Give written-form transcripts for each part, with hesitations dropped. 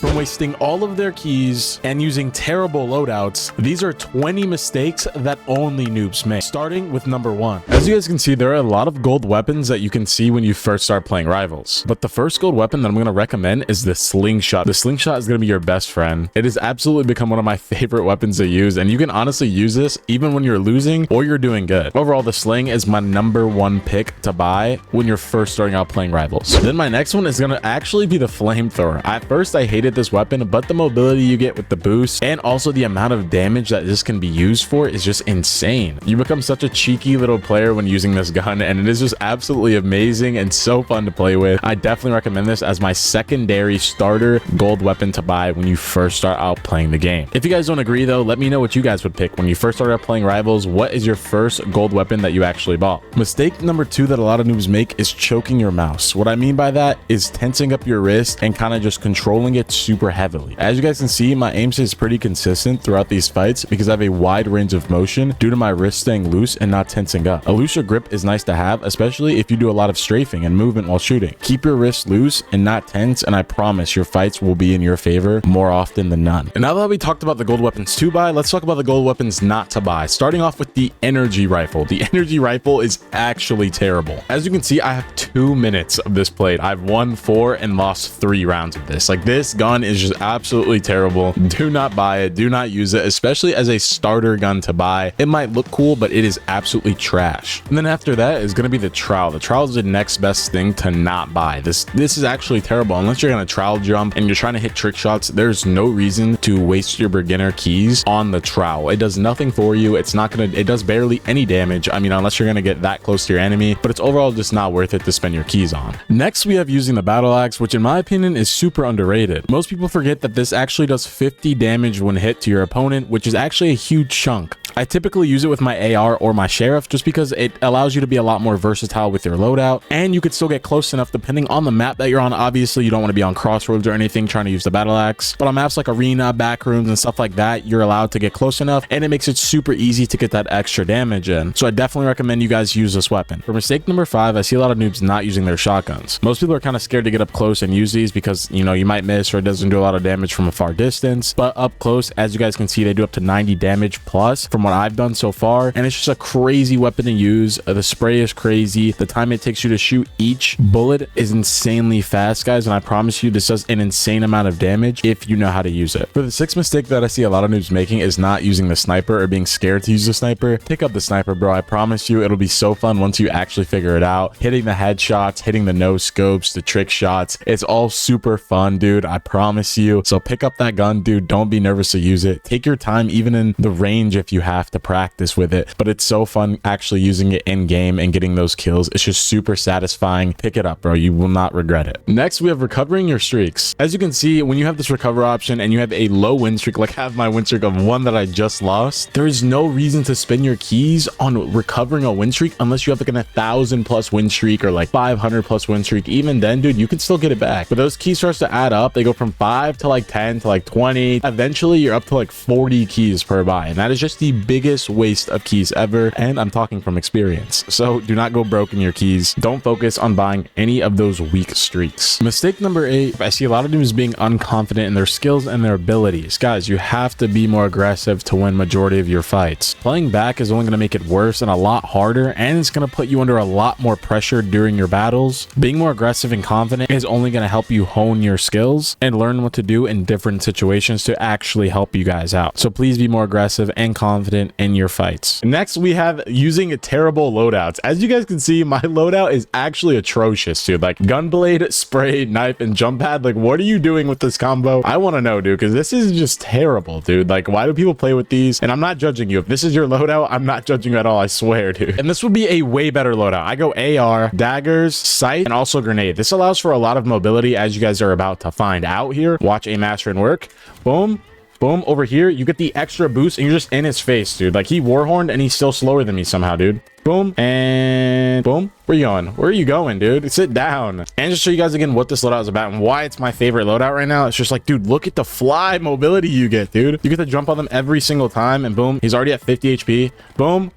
From wasting all of their keys and using terrible loadouts, these are 20 mistakes that only noobs make. Starting with number 1. As you guys can see, there are a lot of gold weapons that you can see when you first start playing Rivals. But the first gold weapon that I'm going to recommend is the slingshot. The slingshot is going to be your best friend. It has absolutely become one of my favorite weapons to use, and you can honestly use this even when you're losing or you're doing good. Overall, the sling is my number 1 pick to buy when you're first starting out playing Rivals. Then my next one is going to actually be the flamethrower. At first, I hated this weapon, but the mobility you get with the boost and also the amount of damage that this can be used for is just insane. You become such a cheeky little player when using this gun, and it is just absolutely amazing and so fun to play with. I definitely recommend this as my secondary starter gold weapon to buy when you first start out playing the game. If you guys don't agree though, let me know what you guys would pick when you first started out playing Rivals. What is your first gold weapon that you actually bought? Mistake number 2 that a lot of noobs make is choking your mouse. What I mean by that is tensing up your wrist and kind of just controlling it super heavily. As you guys can see, my aim is pretty consistent throughout these fights because I have a wide range of motion due to my wrist staying loose and not tensing up. A looser grip is nice to have, especially if you do a lot of strafing and movement while shooting. Keep your wrist loose and not tense, and I promise your fights will be in your favor more often than none. And now that we talked about the gold weapons to buy, let's talk about the gold weapons not to buy. Starting off with the energy rifle. The energy rifle is actually terrible. As you can see, I have 2 minutes of this played. I've won 4 and lost 3 rounds of this. Like, this gun is just absolutely terrible. Do not buy it. Do not use it, especially as a starter gun to buy. It might look cool, but it is absolutely trash. And then after that is going to be the trowel. The trowel is the next best thing to not buy. This is actually terrible. Unless you're going to trowel jump and you're trying to hit trick shots, there's no reason to waste your beginner keys on the trowel. It does nothing for you. It does barely any damage. I mean, unless you're going to get that close to your enemy, but it's overall just not worth it to spend your keys on. Next, we have using the battle axe, which in my opinion is super underrated. Most people forget that this actually does 50 damage when hit to your opponent, which is actually a huge chunk. I typically use it with my AR or my sheriff just because it allows you to be a lot more versatile with your loadout, and you could still get close enough depending on the map that you're on. Obviously, you don't want to be on crossroads or anything trying to use the battle axe, but on maps like arena, backrooms, and stuff like that, you're allowed to get close enough, and it makes it super easy to get that extra damage in. So I definitely recommend you guys use this weapon. For mistake number 5, I see a lot of noobs not using their shotguns. Most people are kind of scared to get up close and use these because, you know, you might miss or it doesn't do a lot of damage from a far distance, but up close, as you guys can see, they do up to 90 damage plus from what I've done so far, and it's just a crazy weapon to use. The spray is crazy. The time it takes you to shoot each bullet is insanely fast, guys, and I promise you this does an insane amount of damage if you know how to use it. For the 6th mistake that I see a lot of noobs making is not using the sniper or being scared to use the sniper. Pick up the sniper, bro. I promise you it'll be so fun once you actually figure it out. Hitting the headshots, hitting the no scopes, the trick shots, it's all super fun, dude. I promise you. So pick up that gun, dude. Don't be nervous to use it. Take your time even in the range if you have to practice with it, but it's so fun actually using it in game and getting those kills. It's just super satisfying. Pick it up, bro. You will not regret it. Next, we have recovering your streaks. As you can see, when you have this recover option and you have a low win streak, like I have my win streak of 1 that I just lost, there is no reason to spend your keys on recovering a win streak unless you have like an 1,000+ win streak or like 500+ win streak. Even then, dude, you can still get it back. But those keys starts to add up. They go from 5 to like 10 to like 20. Eventually, you're up to like 40 keys per buy, and that is just the biggest waste of keys ever, and I'm talking from experience. So do not go broke in your keys. Don't focus on buying any of those weak streaks. Mistake number 8, I see a lot of dudes being unconfident in their skills and their abilities. Guys, you have to be more aggressive to win majority of your fights. Playing back is only going to make it worse and a lot harder, and it's going to put you under a lot more pressure during your battles. Being more aggressive and confident is only going to help you hone your skills and learn what to do in different situations to actually help you guys out. So please be more aggressive and confident in your fights. Next, we have using terrible loadouts. As you guys can see, my loadout is actually atrocious, dude. Like gunblade, spray, knife, and jump pad. Like, what are you doing with this combo? I want to know, dude, because this is just terrible, dude. Like, why do people play with these? And I'm not judging you. If this is your loadout, I'm not judging you at all, I swear, dude. And this would be a way better loadout. I go AR, daggers, sight, and also grenade. This allows for a lot of mobility, as you guys are about to find out here. Watch aim master and work. Boom. Boom, over here, you get the extra boost, and you're just in his face, dude. Like, he warhorned, and he's still slower than me somehow, dude. Boom, and boom. Where you going? Where are you going, dude? Sit down. And just show you guys again what this loadout is about and why it's my favorite loadout right now. It's just like, dude, look at the fly mobility you get, dude. You get to jump on them every single time, and boom, he's already at 50 HP. Boom.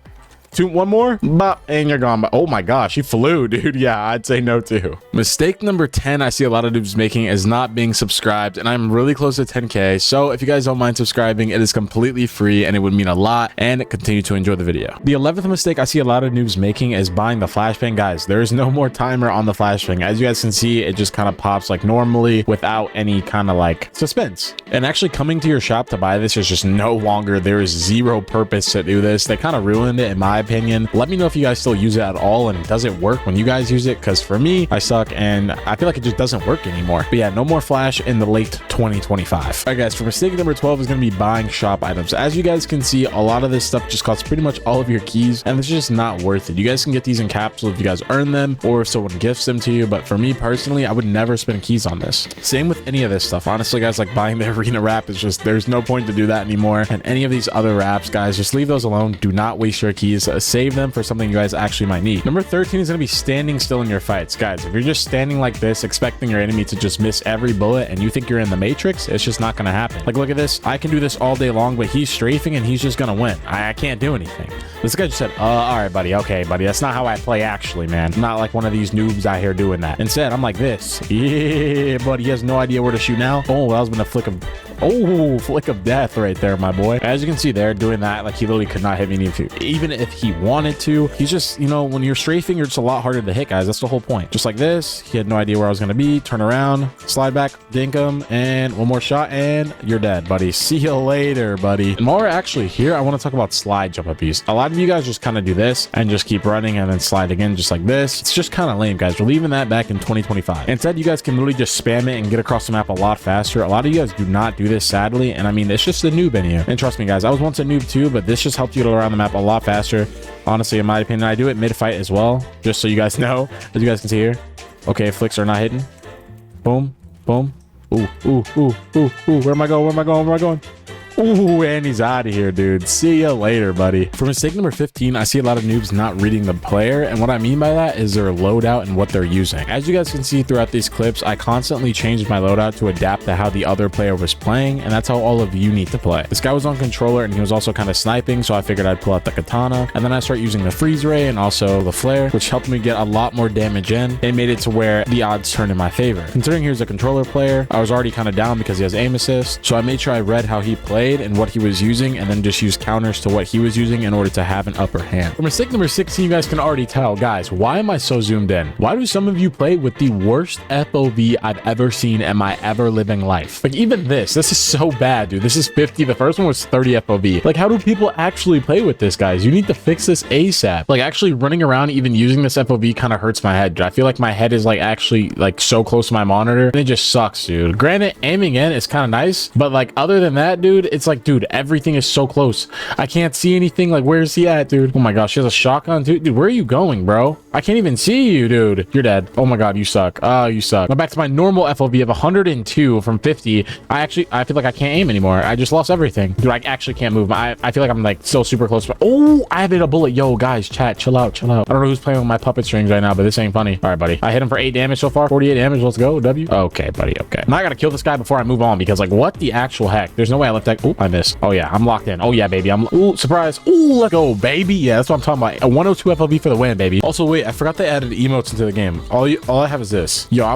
one more, bop, and you're gone. Oh my gosh, he flew, dude. Yeah, I'd say no too. Mistake number 10 I see a lot of noobs making is not being subscribed, and I'm really close to 10k. So if you guys don't mind subscribing, it is completely free and it would mean a lot, and continue to enjoy the video. The 11th mistake I see a lot of noobs making is buying the flashbang. Guys, there is no more timer on the flashbang. As you guys can see, it just kind of pops like normally without any kind of like suspense. And actually coming to your shop to buy this is just no longer, there is zero purpose to do this. They kind of ruined it in my opinion. Let me know if you guys still use it at all and does it work when you guys use it, because for me, I suck and I feel like it just doesn't work anymore. But yeah, no more flash in the late 2025. All right guys, for mistake number 12 is going to be buying shop items. As you guys can see, a lot of this stuff just costs pretty much all of your keys, and it's just not worth it. You guys can get these in capsules if you guys earn them or if someone gifts them to you, but for me personally, I would never spend keys on this. Same with any of this stuff. Honestly guys, like buying the arena wrap is just, there's no point to do that anymore. And any of these other wraps, guys, just leave those alone. Do not waste your keys. Save them for something you guys actually might need. Number 13 is going to be standing still in your fights. Guys, if you're just standing like this expecting your enemy to just miss every bullet and you think you're in the Matrix, it's just not going to happen. Like look at this, I can do this all day long, but he's strafing and he's just going to win. I can't do anything. This guy just said, all right buddy, okay buddy, that's not how I play actually, man. I'm not like one of these noobs out here doing that. Instead, I'm like this. Yeah, buddy, he has no idea where to shoot now. Oh, that was been a flick of death right there, my boy. As you can see there, doing that, like he literally could not hit me even if he wanted to. He's just, you know, when you're strafing, you're just a lot harder to hit, guys. That's the whole point. Just like this, he had no idea where I was going to be. Turn around, slide back, dink him, and one more shot, and you're dead, buddy. See you later, buddy. And while we're actually here, I want to talk about slide jump uppies. A lot of you guys just kind of do this and just keep running and then slide again, just like this. It's just kind of lame, guys. We're leaving that back in 2025. Instead, you guys can literally just spam it and get across the map a lot faster. A lot of you guys do not do this, sadly, and I mean, it's just the noob in you. And trust me, guys, I was once a noob too, but this just helped you get around the map a lot faster. Honestly, in my opinion, I do it mid-fight as well, just so you guys know. As you guys can see here. Okay, flicks are not hitting. Boom, boom. Ooh, ooh, ooh, ooh, ooh. Where am I going? Where am I going? Where am I going? Ooh, and he's out of here, dude. See ya later, buddy. For mistake number 15, I see a lot of noobs not reading the player, and what I mean by that is their loadout and what they're using. As you guys can see throughout these clips, I constantly changed my loadout to adapt to how the other player was playing, and that's how all of you need to play. This guy was on controller, and he was also kind of sniping, so I figured I'd pull out the katana, and then I start using the freeze ray and also the flare, which helped me get a lot more damage in. It made it to where the odds turned in my favor. Considering he was a controller player, I was already kind of down because he has aim assist, so I made sure I read how he played and what he was using, and then just use counters to what he was using in order to have an upper hand. For mistake number 16, you guys can already tell, guys, why am I so zoomed in? Why do some of you play with the worst FOV I've ever seen in my ever living life? Like even this is so bad, dude. This is 50. The first one was 30 FOV. Like how do people actually play with this, guys? You need to fix this ASAP. Like actually running around even using this FOV kind of hurts my head, dude. I feel like my head is like actually like so close to my monitor, and it just sucks, dude. Granted, aiming in is kind of nice, but like other than that, dude, it's like, dude, everything is so close. I can't see anything. Like where's he at, dude? Oh my gosh, she has a shotgun too. Dude, where are you going, bro? I can't even see you, dude. You're dead. Oh my god, you suck. Oh, you suck. Now back to my normal FOV of 102 from 50. I feel like I can't aim anymore. I just lost everything, dude. I actually can't move. I feel like I'm like still super close. Oh, I have hit a bullet. Yo guys, chat, chill out, chill out. I don't know who's playing with my puppet strings right now, but this ain't funny. All right, buddy, I hit him for 8 damage so far. 48 damage. Let's go. W. Okay, buddy. Okay, now I gotta kill this guy before I move on, because like what the actual heck? There's no way I left that. Oh, I missed. Oh yeah, I'm locked in. Oh yeah, baby. Ooh, surprise. Ooh, let's go, baby. Yeah, that's what I'm talking about. A 102 FOV for the win, baby. Also, wait, I forgot they added emotes into the game. All I have is this. Yo,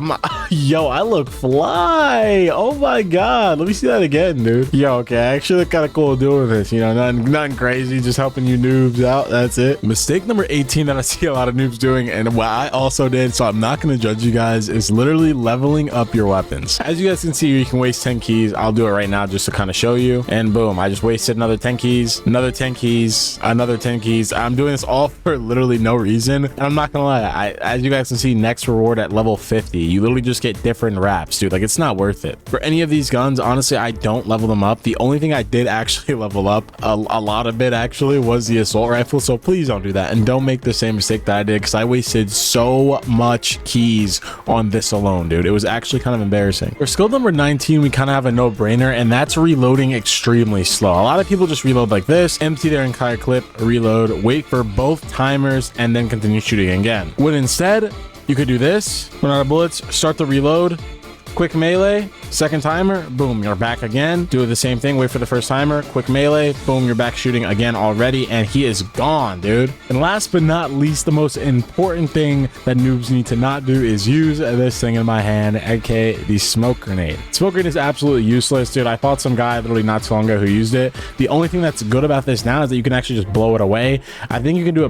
yo, I look fly. Oh my god. Let me see that again, dude. Yo, okay, I actually look kind of cool doing this. You know, nothing crazy, just helping you noobs out. That's it. Mistake number 18 that I see a lot of noobs doing, and what I also did, so I'm not going to judge you guys, is literally leveling up your weapons. As you guys can see, you can waste 10 keys. I'll do it right now just to kind of show you. And boom, I just wasted another 10 keys, another 10 keys, another 10 keys. I'm doing this all for literally no reason. And I'm not gonna lie, as you guys can see, next reward at level 50, you literally just get different wraps, dude. Like it's not worth it. For any of these guns, honestly, I don't level them up. The only thing I did actually level up a lot of it actually was the assault rifle. So please don't do that, and don't make the same mistake that I did, because I wasted so much keys on this alone, dude. It was actually kind of embarrassing. For skill number 19, we kind of have a no-brainer, and that's reloading extremely slow. A lot of people just reload like this, empty their entire clip, reload, wait for both timers, and then continue shooting again. When instead, you could do this, run out of bullets, start the reload, quick melee, second timer, boom, you're back again. Do the same thing, wait for the first timer, quick melee, boom, you're back shooting again already, and he is gone, dude. And last but not least, the most important thing that noobs need to not do is use this thing in my hand, aka the smoke grenade. Smoke grenade is absolutely useless, dude. I fought some guy literally not too long ago who used it. The only thing that's good about this now is that you can actually just blow it away. I think you can do a